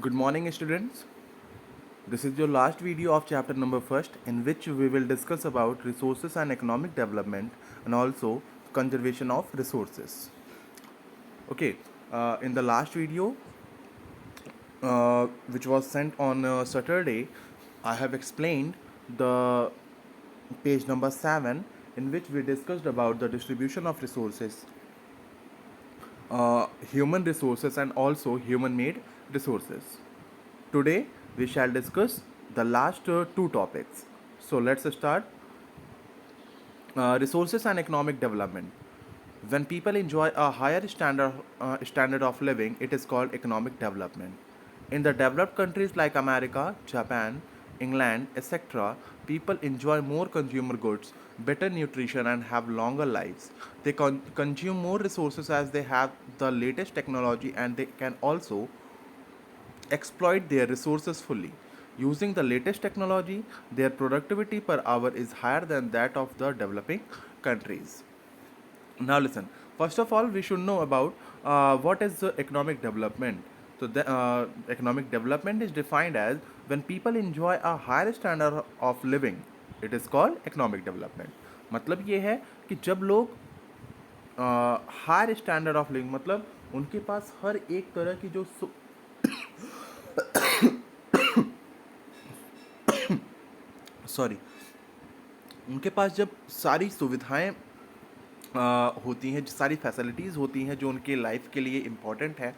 Good morning, students. This is your last video of chapter number first, in which we will discuss about resources and economic development and also conservation of resources. Okay, in the last video, which was sent on Saturday, I have explained the page number 7, in which we discussed about the distribution of resources, human resources and also human made resources. Today we shall discuss the last two topics. So let's start. Resources and economic development. When people enjoy a higher standard of living, it is called economic development. In the developed countries like America, Japan, England, etc., people enjoy more consumer goods, better nutrition, and have longer lives. They consume more resources as they have the latest technology, and they can also exploit their resources fully. Using the latest technology, their productivity per hour is higher than that of the developing countries. Now, listen. First of all, we should know about what is the economic development. So, the economic development is defined as when people enjoy a higher standard of living. It is called economic development. मतलब ये है कि जब लोग higher standard of living मतलब उनके पास हर एक तरह की जो सॉरी उनके पास जब सारी सुविधाएं होती हैं, सारी फैसिलिटीज़ होती हैं जो उनके लाइफ के लिए इम्पॉर्टेंट है,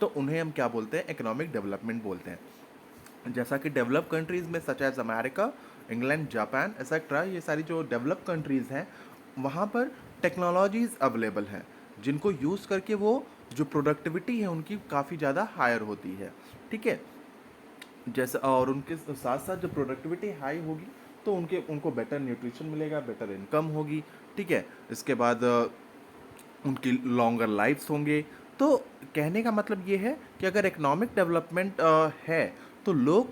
तो उन्हें हम क्या बोलते हैं? इकोनॉमिक डेवलपमेंट बोलते हैं। जैसा कि डेवलप कंट्रीज़ में such as America, England, Japan etcetera, ये सारी जो डेवलप कंट्रीज़ हैं वहाँ पर टेक्नोलॉजीज़ अवेलेबल हैं जिनको यूज़ करके वो जो प्रोडक्टिविटी है उनकी काफ़ी ज़्यादा हायर होती है। ठीक है, जैसे और उनके साथ साथ जब प्रोडक्टिविटी हाई होगी तो उनको बेटर न्यूट्रिशन मिलेगा, बेटर इनकम होगी। ठीक है, इसके बाद उनकी लॉन्गर लाइफ्स होंगे। तो कहने का मतलब ये है कि अगर इकोनॉमिक डेवलपमेंट है तो लोग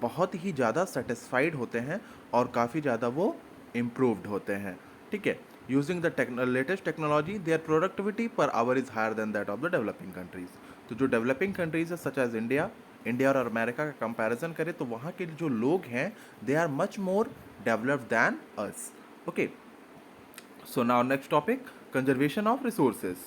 बहुत ही ज़्यादा सेटिस्फाइड होते हैं और काफ़ी ज़्यादा वो इम्प्रूव्ड होते हैं। ठीक है, using the latest technology their productivity per hour is higher than that of the developing countries. तो जो डेवलपिंग कंट्रीज है सच एज इंडिया, और अमेरिका का कंपैरिजन करें तो वहाँ के जो लोग हैं they are much more developed than us. Okay, so now next topic, conservation of resources.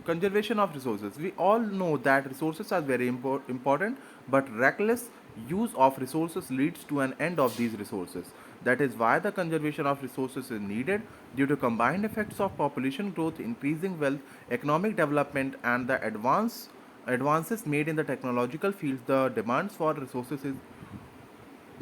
Conservation of resources. We all know that resources are very important, but reckless use of resources leads to an end of these resources. That is why the conservation of resources is needed due to combined effects of population growth, increasing wealth, economic development, and the advances made in the technological fields. The demands for resources is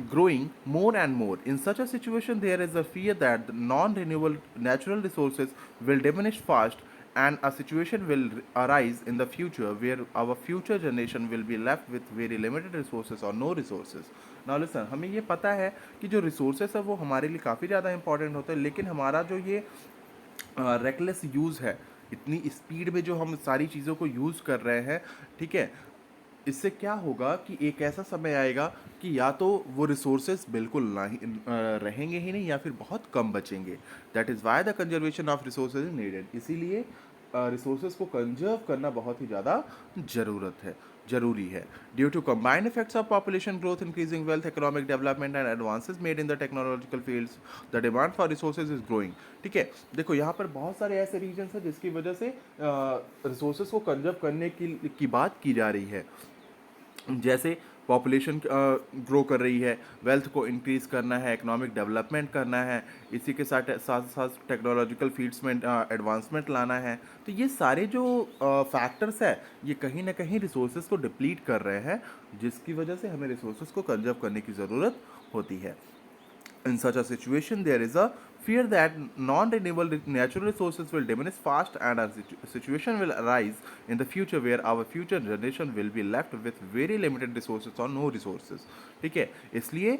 growing more and more. In such a situation, there is a fear that the non renewable natural resources will diminish fast, and a situation will arise in the future where our future generation will be left with very limited resources or no resources. Now listen, हमें ये पता है कि जो resources है वो हमारे लिए काफ़ी ज़्यादा इंपॉर्टेंट होते हैं, लेकिन हमारा जो ये रेकलेस यूज़ है, इतनी स्पीड में जो हम सारी चीज़ों को यूज़ कर रहे हैं, ठीक है, इससे क्या होगा कि एक ऐसा समय आएगा कि या तो वो रिसोर्सेज बिल्कुल ना ही रहेंगे ही नहीं या फिर बहुत कम बचेंगे। That is why the conservation of resources is needed. इसीलिए रिसोर्सेज को कंजर्व करना बहुत ही ज़्यादा जरूरी है। Due to combined effects of population growth, increasing wealth, economic development and advances made in the technological fields, the demand for resources is growing. ठीक है, देखो यहाँ पर बहुत सारे ऐसे रीजन्स हैं जिसकी वजह से रिसोर्सेज को कंजर्व करने की बात की जा रही है। जैसे पॉपुलेशन ग्रो कर रही है, वेल्थ को इंक्रीज़ करना है, इकोनॉमिक डेवलपमेंट करना है, इसी के साथ साथ साथ टेक्नोलॉजिकल फील्ड्स में एडवांसमेंट लाना है। तो ये सारे जो फैक्टर्स है ये कहीं ना कहीं रिसोर्सेज को डिप्लीट कर रहे हैं, जिसकी वजह से हमें रिसोर्सेज को कंजर्व करने की ज़रूरत होती है। In such a situation, there is a fear that non-renewable natural resources will diminish fast, and a situation will arise in the future where our future generation will be left with very limited resources or no resources. ठीक है, इसलिए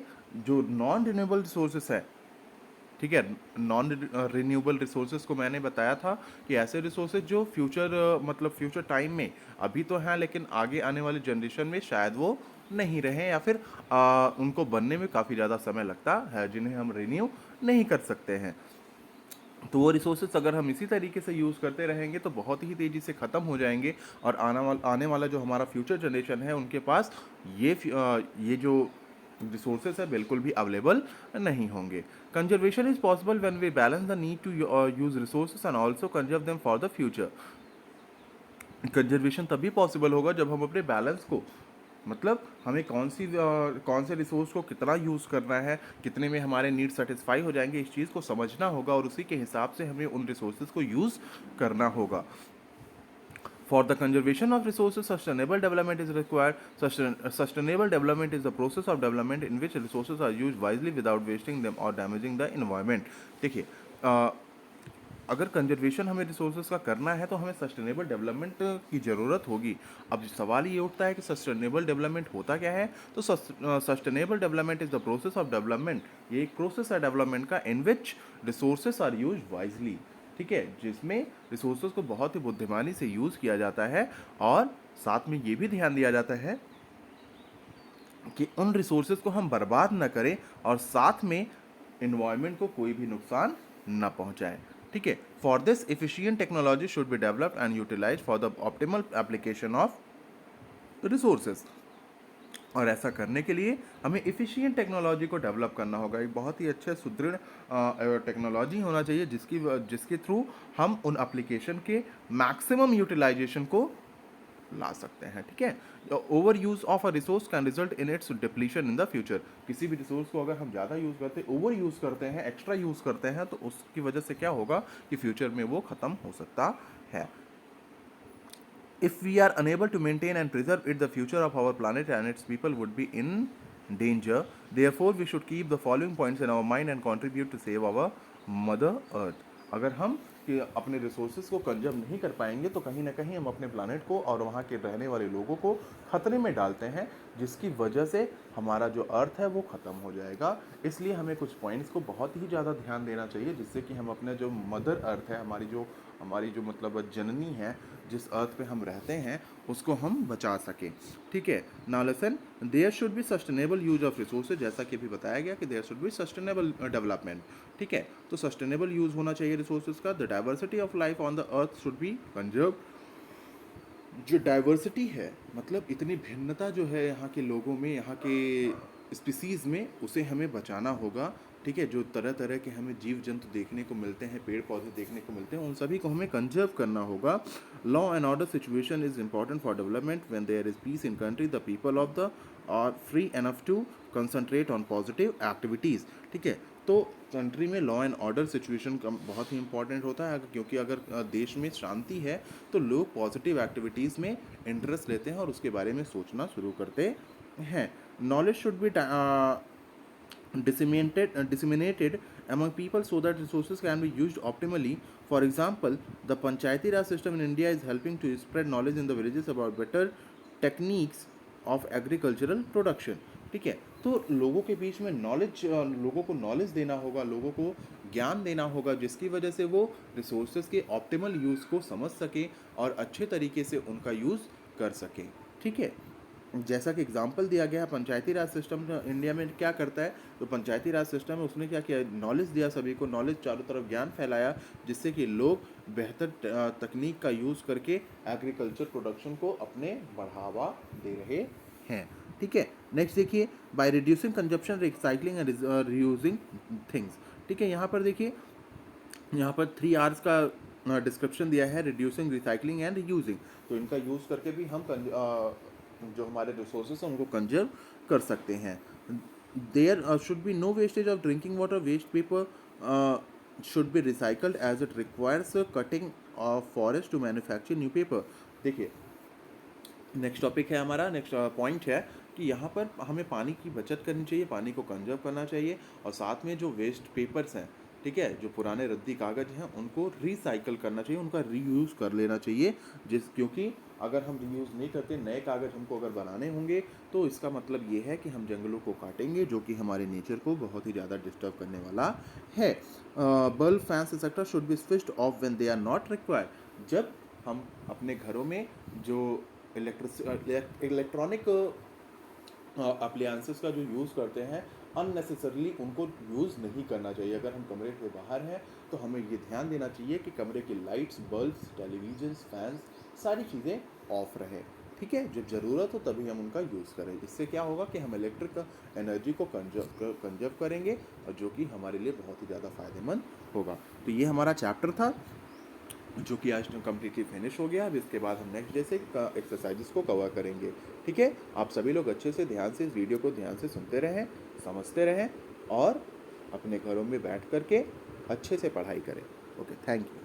जो non renewable resources है, ठीक है, non renewable resources को मैंने बताया था कि ऐसे रिसोर्सेज जो मतलब फ्यूचर टाइम में अभी तो हैं लेकिन आगे आने वाली जनरेशन में शायद वो नहीं रहें या फिर उनको बनने में काफ़ी ज़्यादा समय लगता है, जिन्हें हम रिन्यू नहीं कर सकते हैं। तो वो रिसोर्सेज अगर हम इसी तरीके से यूज़ करते रहेंगे तो बहुत ही तेज़ी से ख़त्म हो जाएंगे, और आने वाला जो हमारा फ्यूचर जनरेशन है उनके पास ये जो रिसोर्सेज है बिल्कुल भी अवेलेबल नहीं होंगे। Conservation is possible when we balance the need to use resources and also conserve them for the future. Conservation तभी पॉसिबल होगा जब हम अपने बैलेंस को, मतलब हमें कौन से रिसोर्स को कितना यूज़ करना है, कितने में हमारे नीड सेटिस्फाई हो जाएंगे, इस चीज़ को समझना होगा और उसी के हिसाब से हमें उन रिसोर्सेज को यूज़ करना होगा। For the conservation of resources, sustainable development is required. Sustainable development is the process of development in which resources are used wisely without wasting them or damaging the environment. देखिए, अगर conservation हमें resources का करना है तो हमें sustainable development की ज़रूरत होगी। अब सवाल ये उठता है कि सस्टेनेबल डेवलपमेंट होता क्या है? तो sustainable development is the process of development, ये एक प्रोसेस है डेवलपमेंट का, in which resources are use wisely. ठीक है, जिसमें रिसोर्सेज को बहुत ही बुद्धिमानी से यूज़ किया जाता है, और साथ में ये भी ध्यान दिया जाता है कि उन रिसोर्सेज को हम बर्बाद न करें और साथ में इन्वायरमेंट को कोई भी नुकसान न पहुंचाए। ठीक है, for this efficient technology should be developed and utilize for the optimal application of resources. और ऐसा करने के लिए हमें एफिशिएंट टेक्नोलॉजी को डेवलप करना होगा। एक बहुत ही अच्छे सुदृढ़ टेक्नोलॉजी होना चाहिए जिसके थ्रू हम उन एप्लीकेशन के मैक्सिमम यूटिलाइजेशन को ला सकते हैं। ठीक है, over use of a resource can result in its depletion in the future. किसी भी रिसोर्स को अगर हम ज़्यादा यूज़ करते हैं, ओवर यूज़ करते हैं, एक्स्ट्रा यूज़ करते हैं, तो उसकी वजह से क्या होगा कि फ्यूचर में वो ख़त्म हो सकता है। If we are unable to maintain and preserve it, the future of our planet and its people would be in danger. Therefore, we should keep the following points in our mind and contribute to save our Mother Earth. अगर हम कि अपने resources को conserve नहीं कर पाएंगे तो कहीं ना कहीं हम अपने प्लानट को और वहाँ के रहने वाले लोगों को खतरे में डालते हैं, जिसकी वजह से हमारा जो अर्थ है वो ख़त्म हो जाएगा। इसलिए हमें कुछ पॉइंट्स को बहुत ही ज़्यादा ध्यान देना चाहिए, जिससे कि हम अपने जो मदर अर्थ है, हमारी जो मतलब जननी है, जिस अर्थ पे हम रहते हैं, उसको हम बचा सकें। ठीक है, now listen, there should be sustainable use of resources, जैसा कि अभी बताया गया कि there should be sustainable development. ठीक है, तो सस्टेनेबल यूज होना चाहिए रिसोर्सेज का। The diversity of life on the earth should be conserve. जो डाइवर्सिटी है, मतलब इतनी भिन्नता जो है यहाँ के लोगों में, यहाँ के स्पीसीज़ में, उसे हमें बचाना होगा। ठीक है, जो तरह तरह के हमें जीव जंतु देखने को मिलते हैं, पेड़ पौधे देखने को मिलते हैं, उन सभी को हमें कंजर्व करना होगा। Law and order situation is important for development. When there is peace in country, the people of the are free enough to concentrate on positive activities. ठीक है, तो कंट्री में लॉ एंड ऑर्डर सिचुएशन का बहुत ही important होता है, क्योंकि अगर देश में शांति है तो लोग पॉजिटिव एक्टिविटीज़ में इंटरेस्ट लेते हैं और उसके बारे में सोचना शुरू करते हैं। Knowledge should be disseminated among people so that resources can be used optimally. For example, the Panchayati Raj system in India is helping to spread knowledge in the villages about better techniques of agricultural production. ठीक है, तो लोगों के बीच में लोगों को knowledge देना होगा, लोगों को ज्ञान देना होगा, जिसकी वजह से वो रिसोर्सेज के ऑप्टिमल यूज़ को समझ सकें और अच्छे तरीके से उनका यूज़ कर सकें। ठीक है, जैसा कि एग्जाम्पल दिया गया, पंचायती राज सिस्टम इंडिया में क्या करता है, तो पंचायती राज सिस्टम में उसने क्या किया, नॉलेज दिया, सभी को नॉलेज, चारों तरफ ज्ञान फैलाया, जिससे कि लोग बेहतर तकनीक का यूज़ करके एग्रीकल्चर प्रोडक्शन को अपने बढ़ावा दे रहे हैं। ठीक है, नेक्स्ट देखिए, by reducing consumption, recycling and reusing things. ठीक है, यहाँ पर देखिए, यहाँ पर 3 R's का डिस्क्रिप्शन दिया है, रिड्यूसिंग, रिसाइकलिंग एंड रीयूजिंग। तो इनका यूज़ करके भी हम जो हमारे रिसोर्सेज हैं उनको कंजर्व कर सकते हैं। There should be no wastage of drinking water, waste paper should be recycled as it requires cutting of forest to manufacture new paper. देखिए, नेक्स्ट टॉपिक है हमारा, नेक्स्ट पॉइंट है कि यहाँ पर हमें पानी की बचत करनी चाहिए, पानी को कंजर्व करना चाहिए, और साथ में जो वेस्ट पेपर्स हैं, ठीक है, जो पुराने रद्दी कागज़ हैं, उनको रिसाइकल करना चाहिए, उनका रीयूज़ कर लेना चाहिए, क्योंकि अगर हम रीयूज़ नहीं करते, नए कागज़ हमको अगर बनाने होंगे, तो इसका मतलब ये है कि हम जंगलों को काटेंगे, जो कि हमारे नेचर को बहुत ही ज़्यादा डिस्टर्ब करने वाला है। Bulb, fans etcetera should be switched off when they are not required. जब हम अपने घरों में जो इलेक्ट्रॉनिक अप्लायंसेस का जो यूज़ करते हैं, अननेसेसरली उनको यूज़ नहीं करना चाहिए। अगर हम कमरे से बाहर हैं तो हमें ये ध्यान देना चाहिए कि कमरे की लाइट्स, बल्ब्स, टेलीविजन्स, फैंस सारी चीज़ें ऑफ रहें, ठीक है? जब ज़रूरत हो तभी हम उनका यूज़ करें। इससे क्या होगा कि हम इलेक्ट्रिक एनर्जी को कंजर्व करेंगे और जो कि हमारे लिए बहुत ही ज़्यादा फ़ायदेमंद होगा। तो ये हमारा चैप्टर था जो कि आज कम्प्लीटली फिनिश हो गया। अब इसके बाद हम नेक्स्ट डे से एक्सरसाइजेस को कवर करेंगे, ठीक है? आप सभी लोग अच्छे से ध्यान से इस वीडियो को ध्यान से सुनते रहें, समझते रहें और अपने घरों में बैठ कर के अच्छे से पढ़ाई करें। Okay, thank you.